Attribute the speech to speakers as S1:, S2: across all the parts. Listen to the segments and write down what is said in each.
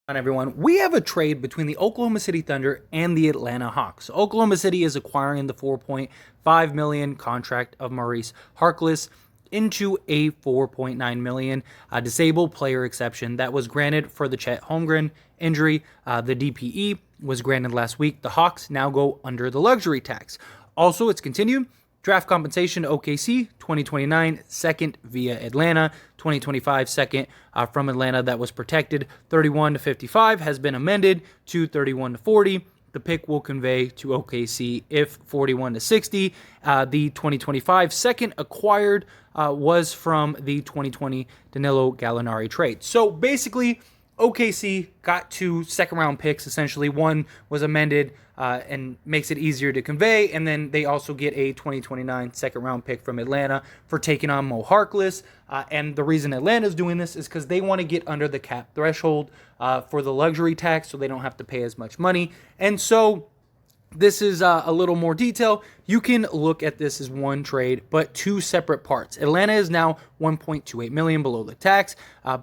S1: On everyone, we have a trade between the Oklahoma City Thunder and the Atlanta Hawks. Oklahoma City is acquiring the $4.5 million contract of Maurice Harkless into a $4.9 million disabled player exception that was granted for the Chet Holmgren injury. The DPE was granted last week. The Hawks now go under the luxury tax. Also, it's continued. Draft compensation to OKC, 2029, second via Atlanta, 2025, second from Atlanta that was protected. 31 to 55 has been amended to 31 to 40. The pick will convey to OKC if 41 to 60. The 2025 second acquired was from the 2020 Danilo Gallinari trade. So basically, OKC got two second-round picks, essentially. One was amended and makes it easier to convey, and then they also get a 2029 second-round pick from Atlanta for taking on Mo Harkless. And the reason Atlanta's doing this is because they want to get under the cap threshold for the luxury tax so they don't have to pay as much money. And so this is a little more detail. You can look at this as one trade, but two separate parts. Atlanta is now $1.28 million below the tax,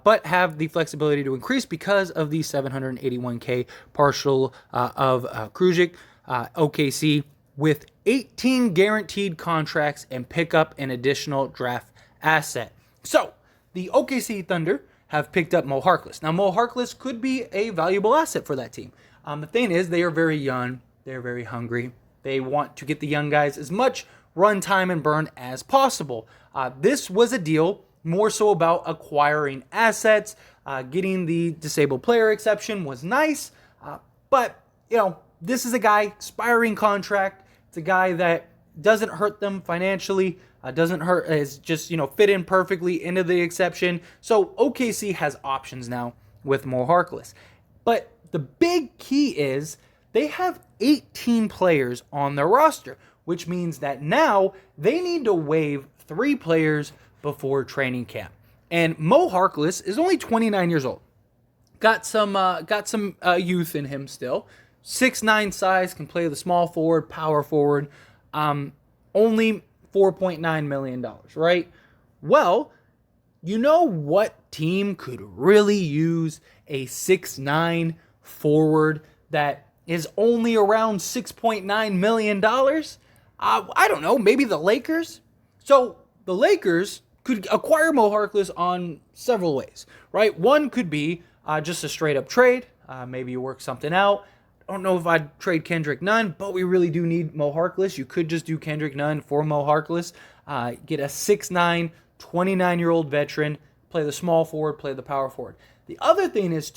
S1: but have the flexibility to increase because of the $781K partial of Krujic. OKC with 18 guaranteed contracts and pick up an additional draft asset. So the OKC Thunder have picked up Mo Harkless. Now, Mo Harkless could be a valuable asset for that team. The thing is, they are very young. They're very hungry. They want to get the young guys as much run time and burn as possible. This was a deal more so about acquiring assets. Getting the disabled player exception was nice. But, this is a guy, expiring contract. It's a guy that doesn't hurt them financially. Doesn't hurt, is just, fit in perfectly into the exception. So OKC has options now with Mo Harkless. But the big key is they have 18 players on their roster, which means that now they need to waive 3 players before training camp. And Mo Harkless is only 29 years old. Got some youth in him still. 6'9" size, can play the small forward, power forward. Only $4.9 million, right? Well, you know what team could really use a 6'9" forward that is only around $6.9 million? I don't know, maybe the Lakers? So the Lakers could acquire Mo Harkless on several ways, right? One could be just a straight up trade. Maybe you work something out. I don't know if I'd trade Kendrick Nunn, but we really do need Mo Harkless. You could just do Kendrick Nunn for Mo Harkless. Get a 6'9", 29-year-old veteran, play the small forward, play the power forward. The other thing is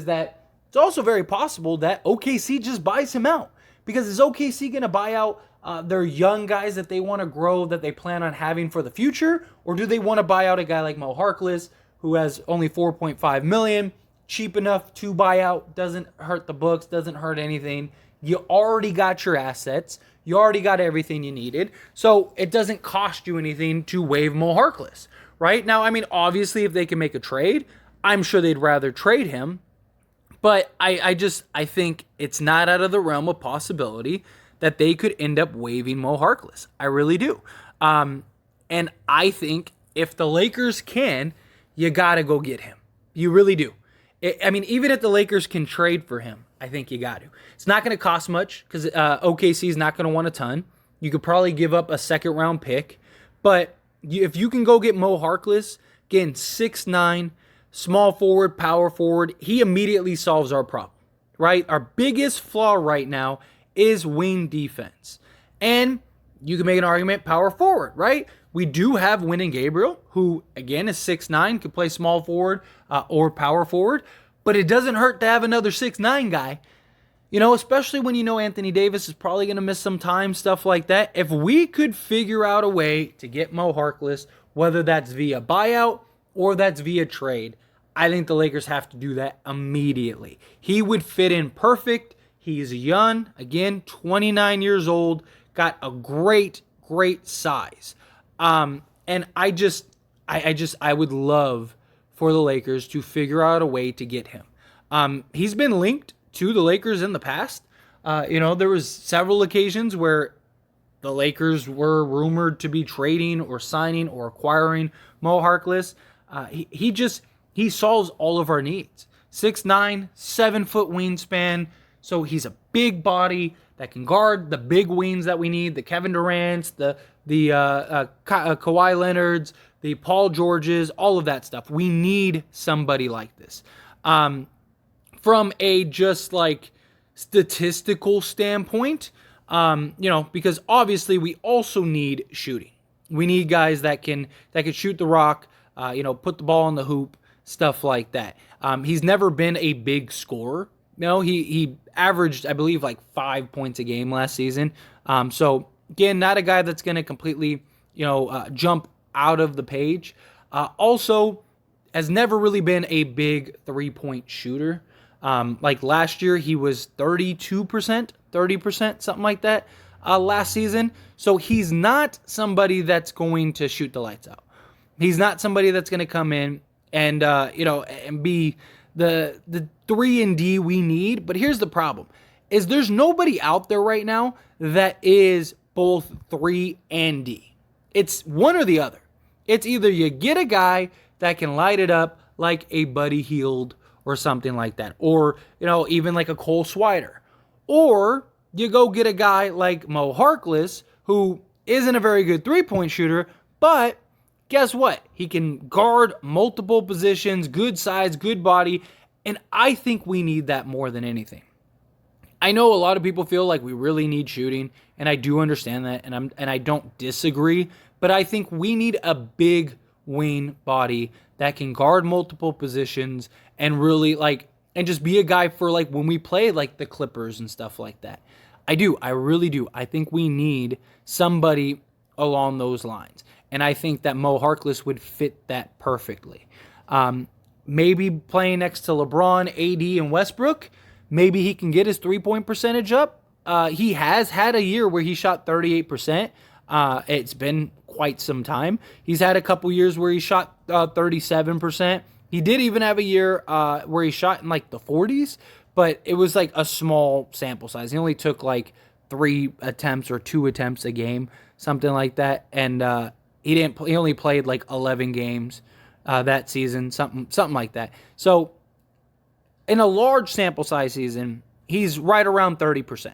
S1: that it's also very possible that OKC just buys him out. Because is OKC going to buy out their young guys that they want to grow, that they plan on having for the future? Or do they want to buy out a guy like Mo Harkless, who has only $4.5 million, cheap enough to buy out, doesn't hurt the books, doesn't hurt anything. You already got your assets. You already got everything you needed. So it doesn't cost you anything to waive Mo Harkless, right? Now, obviously, if they can make a trade, I'm sure they'd rather trade him. But I think it's not out of the realm of possibility that they could end up waiving Mo Harkless. I really do. And I think if the Lakers can, you got to go get him. You really do. Even if the Lakers can trade for him, I think you got to. It's not going to cost much because OKC is not going to want a ton. You could probably give up a second-round pick. But if you can go get Mo Harkless, again, 6'9", small forward, power forward, he immediately solves our problem, right? Our biggest flaw right now is wing defense. And you can make an argument power forward, right? We do have Wyndon Gabriel, who, again, is 6'9", could play small forward or power forward, but it doesn't hurt to have another 6'9" guy, especially when Anthony Davis is probably going to miss some time, stuff like that. If we could figure out a way to get Mo Harkless, whether that's via buyout or that's via trade, I think the Lakers have to do that immediately. He would fit in perfect. He's young, again, 29 years old, got a great size. And I would love for the Lakers to figure out a way to get him. He's been linked to the Lakers in the past. There was several occasions where the Lakers were rumored to be trading or signing or acquiring Mo Harkless. He solves all of our needs. 6'9", 7-foot wingspan. So he's a big body that can guard the big wings that we need, the Kevin Durant's, the Kawhi Leonard's, the Paul George's, all of that stuff. We need somebody like this. From a just like statistical standpoint, because obviously we also need shooting. We need guys that can shoot the rock, put the ball in the hoop, stuff like that. He's never been a big scorer. He averaged, I believe, like 5 points a game last season. So again, not a guy that's going to completely, jump out of the page. Also, has never really been a big 3-point shooter. Like last year, he was 32%, 30%, something like that, last season. So he's not somebody that's going to shoot the lights out. He's not somebody that's going to come in and, and be the 3-and-D we need. But here's the problem, is there's nobody out there right now that is both 3 and D. It's one or the other. It's either you get a guy that can light it up like a Buddy Hield or something like that, or, even like a Cole Swider, or you go get a guy like Mo Harkless, who isn't a very good 3-point shooter, but guess what? He can guard multiple positions, good size, good body, and I think we need that more than anything. I know a lot of people feel like we really need shooting, and I do understand that, and I don't disagree, but I think we need a big wing body that can guard multiple positions and really and just be a guy for when we play like the Clippers and stuff like that. I really do. I think we need somebody along those lines. And I think that Mo Harkless would fit that perfectly. Maybe playing next to LeBron, AD, and Westbrook, maybe he can get his 3-point percentage up. He has had a year where he shot 38%. It's been quite some time. He's had a couple years where he shot 37%. He did even have a year where he shot in the 40s, but it was a small sample size. He only took 3 attempts or 2 attempts a game, something like that. And he only played 11 games that season, something like that. So in a large sample size season, he's right around 30%.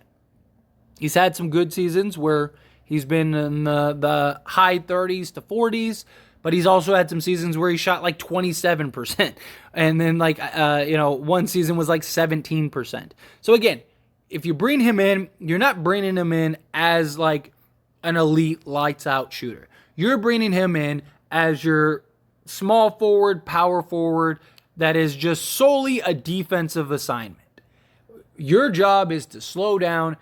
S1: He's had some good seasons where he's been in the high 30s to 40s, but he's also had some seasons where he shot 27%. And then one season was 17%. So again, if you bring him in, you're not bringing him in as an elite lights out shooter. You're bringing him in as your small forward, power forward that is just solely a defensive assignment. Your job is to slow down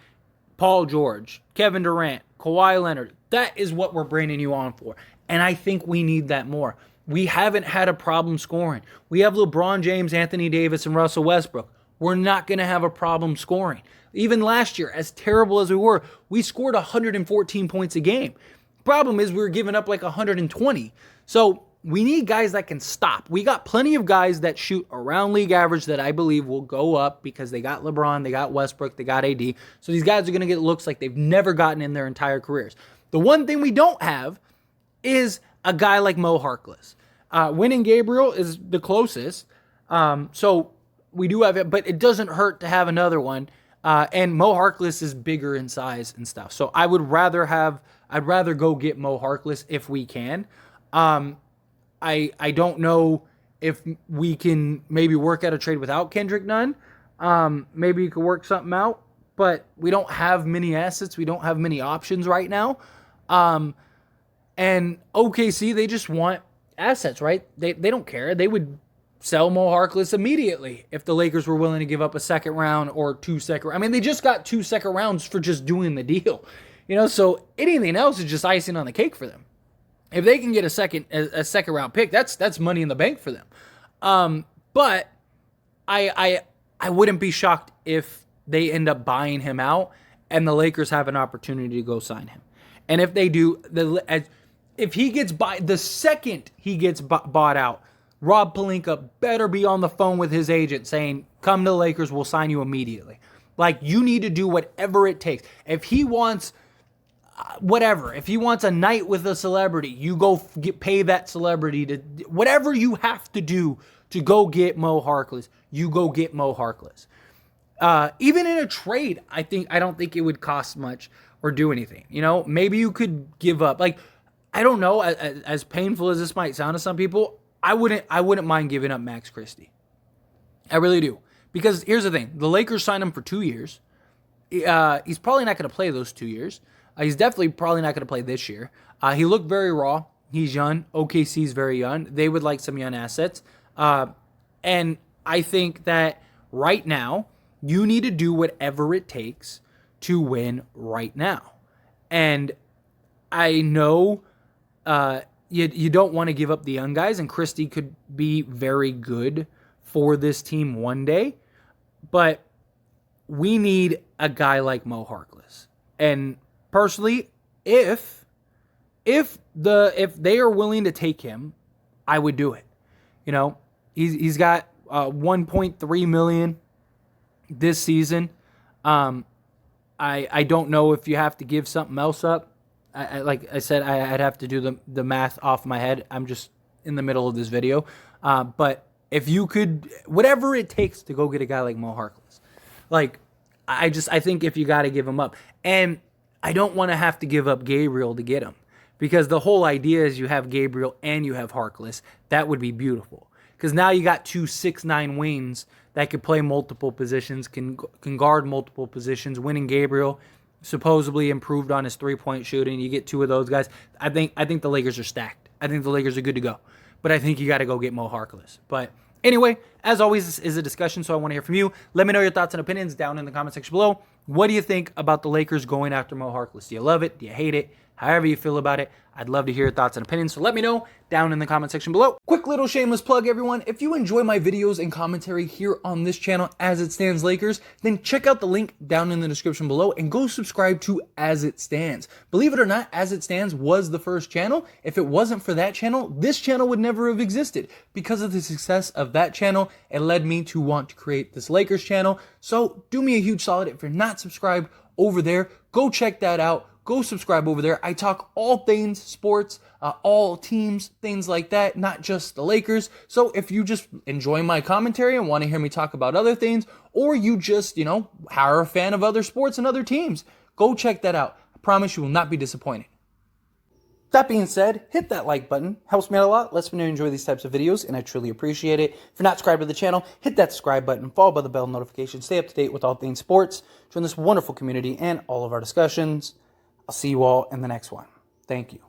S1: Paul George, Kevin Durant, Kawhi Leonard. That is what we're bringing you on for. And I think we need that more. We haven't had a problem scoring. We have LeBron James, Anthony Davis, and Russell Westbrook. We're not going to have a problem scoring. Even last year, as terrible as we were, we scored 114 points a game. Problem is we were giving up 120. So we need guys that can stop. We got plenty of guys that shoot around league average that I believe will go up because they got LeBron, they got Westbrook, they got AD. So these guys are going to get looks like they've never gotten in their entire careers. The one thing we don't have is a guy like Mo Harkless. Winning Gabriel is the closest. So we do have it, but it doesn't hurt to have another one. And Mo Harkless is bigger in size and stuff. So I'd rather go get Mo Harkless if we can. I don't know if we can maybe work out a trade without Kendrick Nunn. Maybe you could work something out, but we don't have many assets. We don't have many options right now. And OKC, they just want assets, right? They don't care. They would sell Mo Harkless immediately if the Lakers were willing to give up a second round or 2 second. I mean, they just got 2 second rounds for just doing the deal, So anything else is just icing on the cake for them. If they can get a second round pick, that's money in the bank for them. But I wouldn't be shocked if they end up buying him out and the Lakers have an opportunity to go sign him. And if they do, if he gets the second he gets bought out, Rob Pelinka better be on the phone with his agent saying, "Come to the Lakers, we'll sign you immediately." You need to do whatever it takes. If he wants whatever, if he wants a night with a celebrity, you go pay that celebrity to whatever you have to do to go get Mo Harkless. you go get Mo Harkless. Even in a trade, I don't think it would cost much or do anything. You know, maybe you could give up. Like, I don't know. As painful as this might sound to some people, I wouldn't mind giving up Max Christie. I really do. Because here's the thing: the Lakers signed him for 2 years. He's probably not going to play those 2 years. He's definitely probably not going to play this year. He looked very raw. He's young. OKC's very young. They would like some young assets. And I think that right now, you need to do whatever it takes to win right now. And I know you don't want to give up the young guys, and Christie could be very good for this team one day. But we need a guy like Mo Harkless. And personally, if they are willing to take him, I would do it. You know, he's got 1.3 million this season. I don't know if you have to give something else up. Like I said, I'd have to do the math off my head. I'm just in the middle of this video. But if you could, whatever it takes to go get a guy like Mo Harkless, like I think if you got to give him up, and I don't want to have to give up Gabriel to get him, because the whole idea is you have Gabriel and you have Harkless. That would be beautiful, because now you got 2 6'9" wings that could play multiple positions, can guard multiple positions. Winning Gabriel, supposedly improved on his 3-point shooting. You get 2 of those guys. I think the Lakers are stacked. I think the Lakers are good to go. But I think you got to go get Mo Harkless. But anyway, as always, this is a discussion, so I want to hear from you. Let me know your thoughts and opinions down in the comment section below. What do you think about the Lakers going after Mo Harkless? Do you love it? Do you hate it? However you feel about it, I'd love to hear your thoughts and opinions, so let me know down in the comment section below. Quick little shameless plug, everyone. If you enjoy my videos and commentary here on this channel, As It Stands Lakers, then check out the link down in the description below and go subscribe to As It Stands. Believe it or not, As It Stands was the first channel. If it wasn't for that channel, this channel would never have existed. Because of the success of that channel, it led me to want to create this Lakers channel. So do me a huge solid. If you're not subscribed over there, go check that out. Go subscribe over there. I talk all things sports, all teams, things like that, not just the Lakers. So if you just enjoy my commentary and want to hear me talk about other things, or you just, are a fan of other sports and other teams, go check that out. I promise you will not be disappointed. That being said, hit that like button. Helps me out a lot. Lets me know you enjoy these types of videos, and I truly appreciate it. If you're not subscribed to the channel, hit that subscribe button, followed by the bell notification. Stay up to date with all things sports. Join this wonderful community and all of our discussions. I'll see you all in the next one. Thank you.